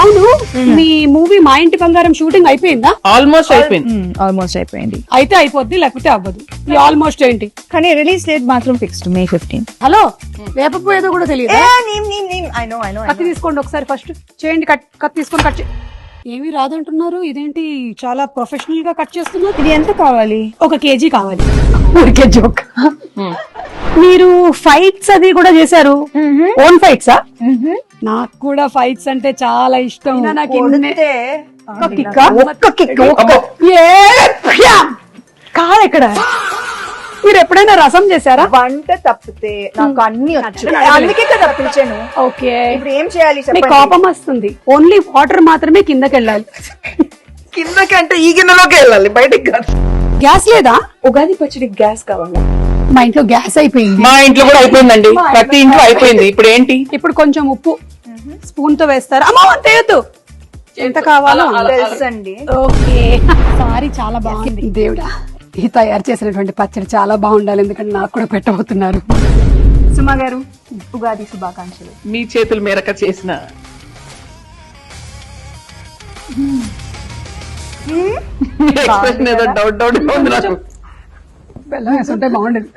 అవును, మీ మూవీ మా ఇంటి బంగారం షూటింగ్ అయిపోయిందా? ఆల్మోస్ట్ అయిపోయింది. ఆల్మోస్ట్ అయిపోయింది. అయితే అయిపోద్ది, లేకపోతే అవ్వదు. ఈ ఆల్మోస్ట్ ఏంటి? కానీ రిలీజ్ డేట్ మాత్రం ఫిక్స్డ్ May 15. హలో, వేపపోయేదో కూడా తెలియదు. I know. కత్తి తీసుకోండి ఒకసారి, ఫస్ట్ చేయండి. కత్తి తీసుకొని కట్ ఏమీ రాదంటున్నారు, ఇదేంటి చాలా ప్రొఫెషనల్ గా కట్ చేస్తున్నారు. ఇది ఎంత కావాలి? 1 kg కావాలి. ఊరికే జోక్. మీరు ఫైట్స్ అది కూడా చేశారు, ఓన్ ఫైట్సా? నాకు కూడా ఫైట్స్ అంటే చాలా ఇష్టం. నాకు కాదు, ఇక్కడ మీరు ఎప్పుడైనా రసం చేశారా? వంట తప్పితే నాకు అన్ని వచ్చు, అందుకే కదా పిలిచాను. ఓకే, ఇప్పుడు ఏం చేయాలి మీకు కోపం వస్తుంది, ఓన్లీ వాటర్ మాత్రమే కిందకి వెళ్ళాలి. కిందకంటే ఈ గిన్నెలోకి వెళ్ళాలి, బయటికి కాదు. గ్యాస్ లేదా? ఉగాది పచ్చడికి గ్యాస్ కావాలి. మా ఇంట్లో గ్యాస్ అయిపోయింది. మా ఇంట్లో కూడా అయిపోయిందండి, ప్రతి ఇంట్లో అయిపోయింది. ఇప్పుడు ఏంటి? ఇప్పుడు కొంచెం ఉప్పు స్పూన్ తో వేస్తారు. అమ్మా అంత వేయద్దు, ఎంత కావాలో తెలుసండి. ఓకే, సారీ, చాలా బాగుంది. దేవుడా, ఈ తయారు చేసినటువంటి పచ్చడి చాలా బాగుండాలి, ఎందుకంటే నాకు కూడా పెట్టబోతున్నారు. సుమా గారు, ఉగాది శుభాకాంక్షలు. మీ చేతుల మేరక చేసిన ఎక్స్ప్రెషన్ ఏదో డౌట్ ఉంది నాకు. బెల్లం వేసుంటే బాగుండేది.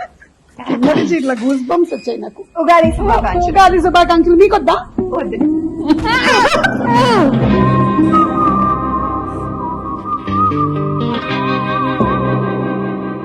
కింద నుంచి ఇట్లా గూస్ బంప్స్ వచ్చాయి నాకు. ఉగాది శుభాకాంక్షలు. ఉగాది శుభాకాంక్షలు. మీకొద్దా? వద్దు.